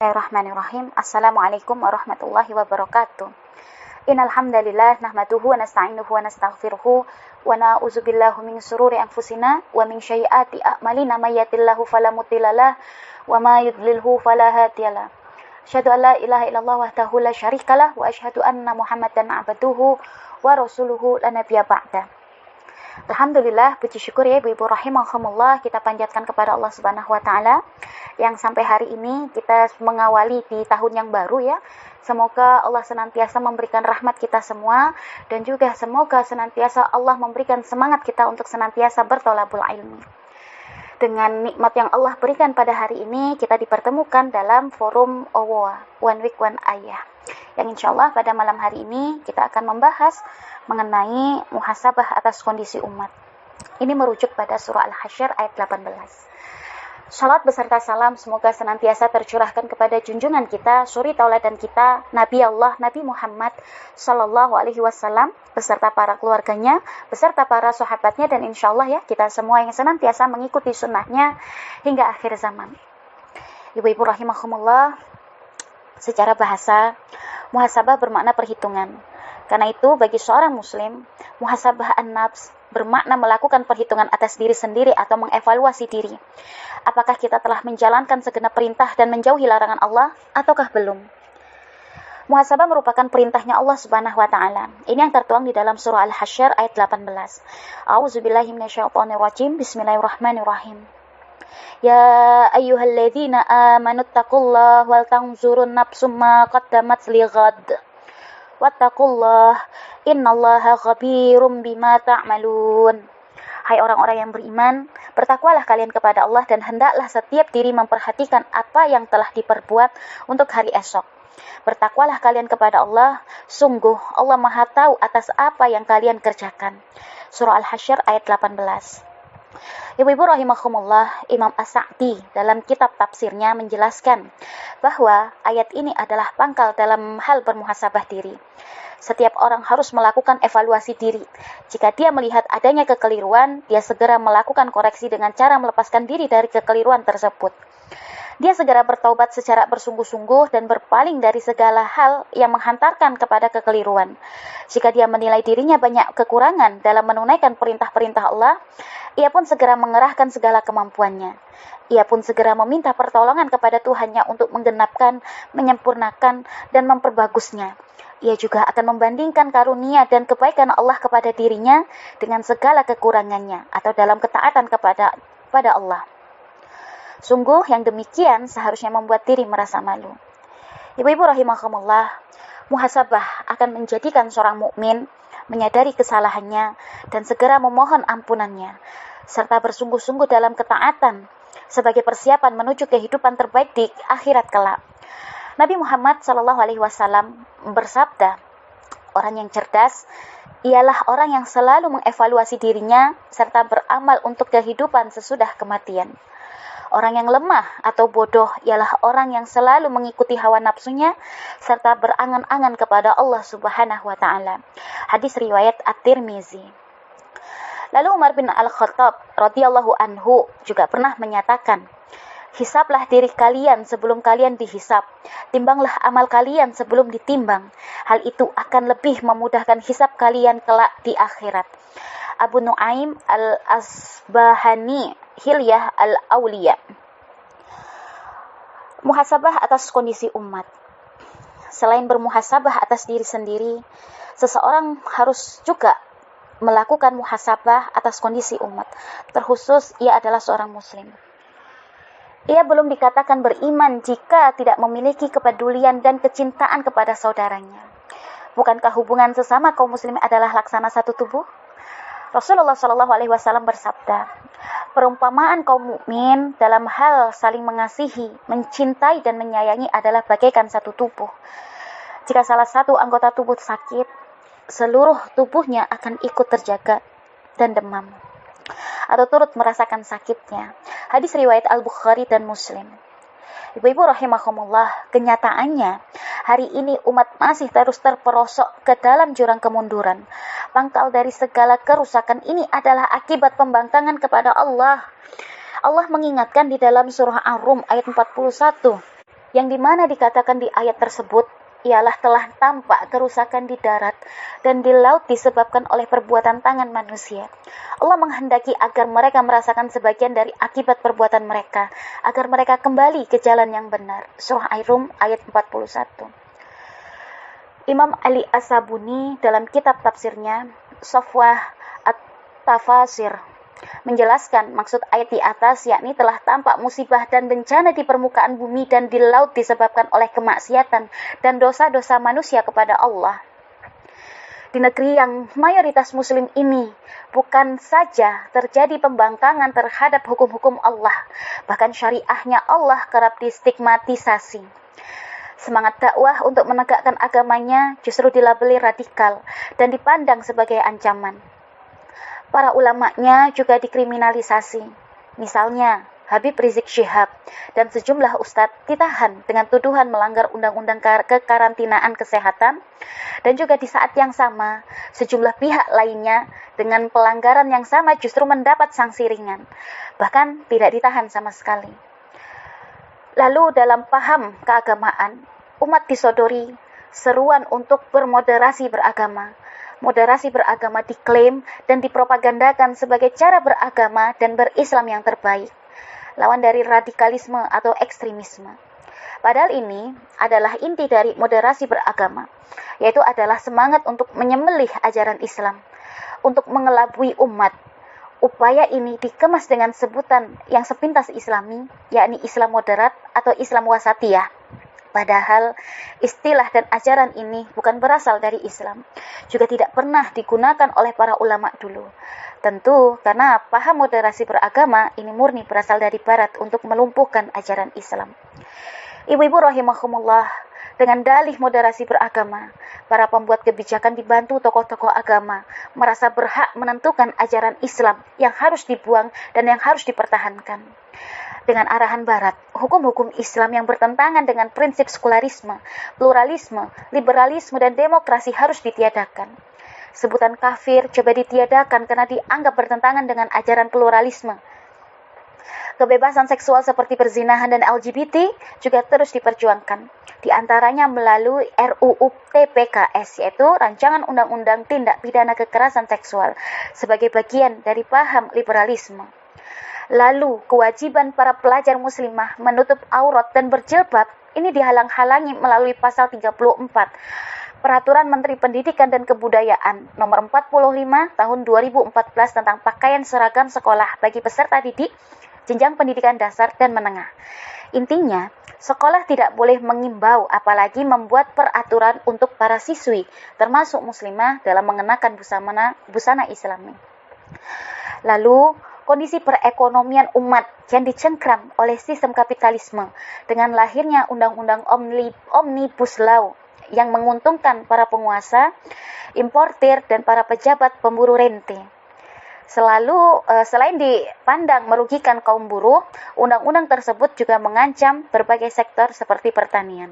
Bismillahirrahmanirrahim. Assalamualaikum warahmatullahi wabarakatuh. Innal hamdalillah nahmaduhu wa nasta'inuhu wa nastaghfiruhu wa na'udzubillahi min shururi anfusina wa min sayyiati a'malina may yahdihillahu fala mudhillalah wa may yudlilhu fala hadiyalah. Asyhadu an la ilaha illallah wahdahu la syarikalah wa asyhadu anna Muhammadan abduhu wa rasuluhu la nabiyya ba'da. Alhamdulillah, puji syukur ya Ibu-ibu rahimahumullah, kita panjatkan kepada Allah Subhanahu wa taala yang sampai hari ini kita mengawali di tahun yang baru ya. Semoga Allah senantiasa memberikan rahmat kita semua dan juga semoga senantiasa Allah memberikan semangat kita untuk senantiasa bertolabul ilmi. Dengan nikmat yang Allah berikan pada hari ini, kita dipertemukan dalam forum OWA, One Week One Ayah. Yang insya Allah pada malam hari ini kita akan membahas mengenai muhasabah atas kondisi umat. Ini merujuk pada surah Al-Hasyr ayat 18. Salat beserta salam semoga senantiasa tercurahkan kepada junjungan kita, suri tauladan kita, Nabi Allah, Nabi Muhammad Sallallahu Alaihi Wasallam, beserta para keluarganya, beserta para sahabatnya, dan insya Allah ya kita semua yang senantiasa mengikuti sunnahnya hingga akhir zaman. Ibu-ibu rahimahumullah, secara bahasa, muhasabah bermakna perhitungan. Karena itu, bagi seorang muslim, muhasabah an-nafs bermakna melakukan perhitungan atas diri sendiri atau mengevaluasi diri. Apakah kita telah menjalankan segenap perintah dan menjauhi larangan Allah, ataukah belum? Muhasabah merupakan perintahnya Allah Subhanahu wa taala. Ini yang tertuang di dalam surah Al-Hasyr ayat 18. A'udzubillahi minasyaitonirrajim. Bismillahirrahmanirrahim. Ya ayyuhalladzina amanu taqullaha wal tanzurun nafsum ma qaddamat lighad. Wattaqullah innallaha khabirum bima ta'malun. Hai orang-orang yang beriman, bertakwalah kalian kepada Allah dan hendaklah setiap diri memperhatikan apa yang telah diperbuat untuk hari esok. Bertakwalah kalian kepada Allah, sungguh Allah Maha tahu atas apa yang kalian kerjakan. Surah Al-Hasyr ayat 18. Ibu-ibu rahimahumullah, Imam As-Sa'di dalam kitab tafsirnya menjelaskan bahwa ayat ini adalah pangkal dalam hal bermuhasabah diri. Setiap orang harus melakukan evaluasi diri. Jika dia melihat adanya kekeliruan, dia segera melakukan koreksi dengan cara melepaskan diri dari kekeliruan tersebut. Dia segera bertaubat secara bersungguh-sungguh dan berpaling dari segala hal yang menghantarkan kepada kekeliruan. Jika dia menilai dirinya banyak kekurangan dalam menunaikan perintah-perintah Allah, ia pun segera mengerahkan segala kemampuannya. Ia pun segera meminta pertolongan kepada Tuhannya untuk menggenapkan, menyempurnakan, dan memperbagusnya. Ia juga akan membandingkan karunia dan kebaikan Allah kepada dirinya dengan segala kekurangannya atau dalam ketaatan kepada Allah. Sungguh yang demikian seharusnya membuat diri merasa malu. Ibu-ibu rahimahumullah, muhasabah akan menjadikan seorang mukmin menyadari kesalahannya dan segera memohon ampunannya, serta bersungguh-sungguh dalam ketaatan sebagai persiapan menuju kehidupan terbaik di akhirat kelak. Nabi Muhammad SAW bersabda, orang yang cerdas ialah orang yang selalu mengevaluasi dirinya serta beramal untuk kehidupan sesudah kematian. Orang yang lemah atau bodoh ialah orang yang selalu mengikuti hawa nafsunya serta berangan-angan kepada Allah Subhanahu wa taala. Hadis riwayat At-Tirmizi. Lalu Umar bin Al-Khattab radhiyallahu anhu juga pernah menyatakan, hisablah diri kalian sebelum kalian dihisab. Timbanglah amal kalian sebelum ditimbang. Hal itu akan lebih memudahkan hisab kalian kelak di akhirat. Abu Nuaim Al-Asbahani, Hilyah Al-Awliya. Muhasabah atas kondisi umat. Selain bermuhasabah atas diri sendiri, seseorang harus juga melakukan muhasabah atas kondisi umat. Terkhusus ia adalah seorang muslim. Ia belum dikatakan beriman jika tidak memiliki kepedulian dan kecintaan kepada saudaranya. Bukankah hubungan sesama kaum muslim adalah laksana satu tubuh? Rasulullah SAW bersabda, perumpamaan kaum mukmin dalam hal saling mengasihi, mencintai dan menyayangi adalah bagaikan satu tubuh. Jika salah satu anggota tubuh sakit, seluruh tubuhnya akan ikut terjaga dan demam atau turut merasakan sakitnya. Hadis riwayat Al-Bukhari dan Muslim. Ibu-ibu rahimahumullah, kenyataannya hari ini umat masih terus terperosok ke dalam jurang kemunduran. Pangkal dari segala kerusakan ini adalah akibat pembangkangan kepada Allah. Allah mengingatkan di dalam surah Ar-Rum ayat 41. yang dimana dikatakan di ayat tersebut ialah telah tampak kerusakan di darat dan di laut disebabkan oleh perbuatan tangan manusia. Allah menghendaki agar mereka merasakan sebagian dari akibat perbuatan mereka, agar mereka kembali ke jalan yang benar. Surah Ar-Rum ayat 41. Imam Ali As-Sabuni dalam kitab tafsirnya Safwah At-Tafasir menjelaskan maksud ayat di atas, yakni telah tampak musibah dan bencana di permukaan bumi dan di laut disebabkan oleh kemaksiatan dan dosa-dosa manusia kepada Allah. Di negeri yang mayoritas muslim ini bukan saja terjadi pembangkangan terhadap hukum-hukum Allah, bahkan syariahnya Allah kerap distigmatisasi. Semangat dakwah untuk menegakkan agamanya justru dilabeli radikal dan dipandang sebagai ancaman. Para ulamanya juga dikriminalisasi. Misalnya, Habib Rizik Syihab dan sejumlah ustadz ditahan dengan tuduhan melanggar undang-undang kekarantinaan kesehatan, dan juga di saat yang sama, sejumlah pihak lainnya dengan pelanggaran yang sama justru mendapat sanksi ringan, bahkan tidak ditahan sama sekali. Lalu dalam paham keagamaan, umat disodori seruan untuk bermoderasi beragama. Moderasi beragama diklaim dan dipropagandakan sebagai cara beragama dan berislam yang terbaik, lawan dari radikalisme atau ekstremisme. Padahal ini adalah inti dari moderasi beragama, yaitu adalah semangat untuk menyembelih ajaran Islam, untuk mengelabui umat. Upaya ini dikemas dengan sebutan yang sepintas Islami, yakni Islam moderat atau Islam wasatiyah. Padahal istilah dan ajaran ini bukan berasal dari Islam, juga tidak pernah digunakan oleh para ulama dulu. Tentu karena paham moderasi beragama ini murni berasal dari Barat untuk melumpuhkan ajaran Islam. Ibu-ibu rahimahumullah, dengan dalih moderasi beragama, para pembuat kebijakan dibantu tokoh-tokoh agama merasa berhak menentukan ajaran Islam yang harus dibuang dan yang harus dipertahankan. Dengan arahan Barat, hukum-hukum Islam yang bertentangan dengan prinsip sekularisme, pluralisme, liberalisme, dan demokrasi harus ditiadakan. Sebutan kafir coba ditiadakan karena dianggap bertentangan dengan ajaran pluralisme. Kebebasan seksual seperti perzinahan dan LGBT juga terus diperjuangkan. Di antaranya melalui RUU TPKS, yaitu Rancangan Undang-Undang Tindak Pidana Kekerasan Seksual, sebagai bagian dari paham liberalisme. Lalu, kewajiban para pelajar muslimah menutup aurat dan berjilbab ini dihalang-halangi melalui pasal 34 Peraturan Menteri Pendidikan dan Kebudayaan Nomor 45 Tahun 2014 tentang pakaian seragam sekolah bagi peserta didik jenjang pendidikan dasar dan menengah. Intinya, sekolah tidak boleh mengimbau apalagi membuat peraturan untuk para siswi, termasuk muslimah, dalam mengenakan busana Islami. Lalu, kondisi perekonomian umat yang dicengkram oleh sistem kapitalisme dengan lahirnya Undang-Undang Omnibus Law yang menguntungkan para penguasa, importir, dan para pejabat pemburu rente. Selain dipandang merugikan kaum buruh, undang-undang tersebut juga mengancam berbagai sektor seperti pertanian.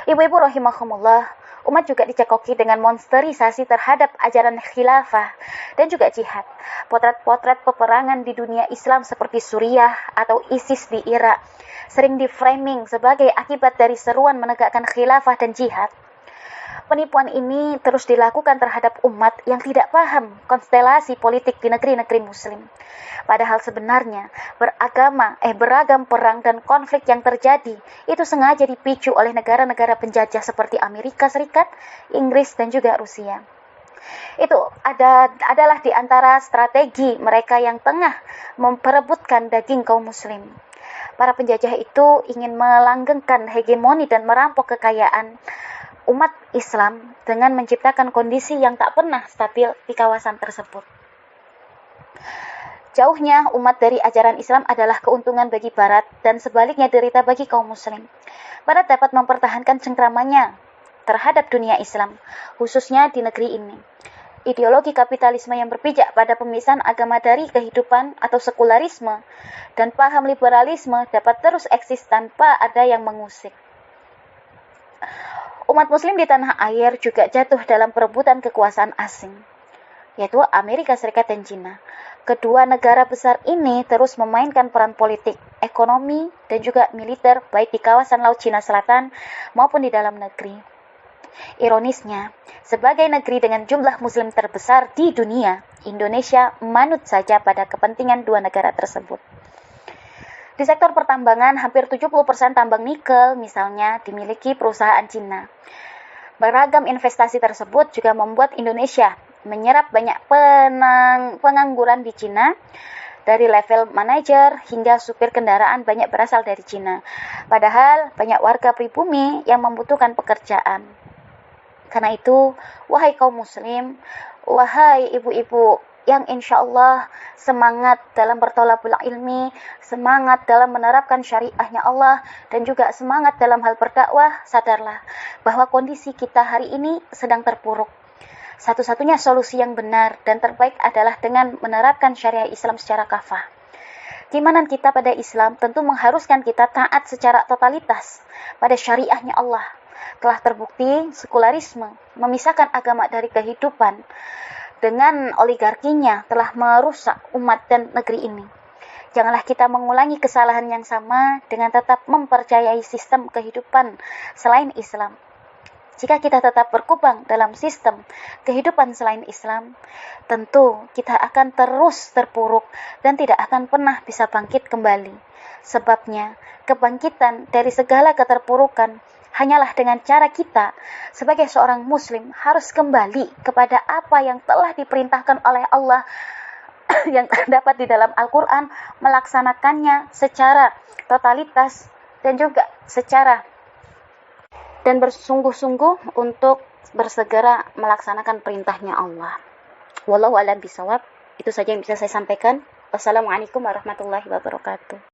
Ibu-ibu rahimahumullah, umat juga dicekoki dengan monsterisasi terhadap ajaran khilafah dan juga jihad. Potret-potret peperangan di dunia Islam seperti Suriah atau ISIS di Irak sering diframing sebagai akibat dari seruan menegakkan khilafah dan jihad. Penipuan ini terus dilakukan terhadap umat yang tidak paham konstelasi politik di negeri-negeri muslim. Padahal sebenarnya beragam perang dan konflik yang terjadi itu sengaja dipicu oleh negara-negara penjajah seperti Amerika Serikat, Inggris, dan juga Rusia. Itu adalah di antara strategi mereka yang tengah memperebutkan daging kaum muslim. Para penjajah itu ingin melanggengkan hegemoni dan merampok kekayaan umat Islam dengan menciptakan kondisi yang tak pernah stabil di kawasan tersebut. Jauhnya umat dari ajaran Islam adalah keuntungan bagi Barat dan sebaliknya derita bagi kaum muslim. Barat dapat mempertahankan cengkramannya terhadap dunia Islam, khususnya di negeri ini. Ideologi kapitalisme yang berpijak pada pemisahan agama dari kehidupan atau sekularisme dan paham liberalisme dapat terus eksis tanpa ada yang mengusik. Umat muslim di tanah air juga jatuh dalam perebutan kekuasaan asing. yaitu Amerika Serikat dan China. Kedua negara besar ini terus memainkan peran politik, ekonomi, dan juga militer baik di kawasan Laut Cina Selatan maupun di dalam negeri. Ironisnya, sebagai negeri dengan jumlah muslim terbesar di dunia, Indonesia manut saja pada kepentingan dua negara tersebut. Di sektor pertambangan, hampir 70% tambang nikel misalnya dimiliki perusahaan Cina. Beragam investasi tersebut juga membuat Indonesia menyerap banyak pengangguran di Cina. Dari level manajer hingga supir kendaraan banyak berasal dari Cina. Padahal banyak warga pribumi yang membutuhkan pekerjaan. Karena itu, wahai kaum muslim, wahai ibu-ibu yang insya Allah semangat dalam bertolabul ilmi, semangat dalam menerapkan syariahnya Allah, dan juga semangat dalam hal berdakwah, sadarlah bahwa kondisi kita hari ini sedang terpuruk. Satu-satunya solusi yang benar dan terbaik adalah dengan menerapkan syariah Islam secara kafah. Keimanan kita pada Islam tentu mengharuskan kita taat secara totalitas pada syariahnya Allah. Telah terbukti sekularisme memisahkan agama dari kehidupan dengan oligarkinya telah merusak umat dan negeri ini. Janganlah kita mengulangi kesalahan yang sama dengan tetap mempercayai sistem kehidupan selain Islam. Jika kita tetap berkubang dalam sistem kehidupan selain Islam, tentu kita akan terus terpuruk dan tidak akan pernah bisa bangkit kembali. Sebabnya, kebangkitan dari segala keterpurukan hanyalah dengan cara kita sebagai seorang muslim harus kembali kepada apa yang telah diperintahkan oleh Allah yang terdapat di dalam Al-Quran, melaksanakannya secara totalitas dan juga dan bersungguh-sungguh untuk bersegera melaksanakan perintahnya Allah. Wallahu a'lam bishawab. Itu saja yang bisa saya sampaikan. Wassalamualaikum warahmatullahi wabarakatuh.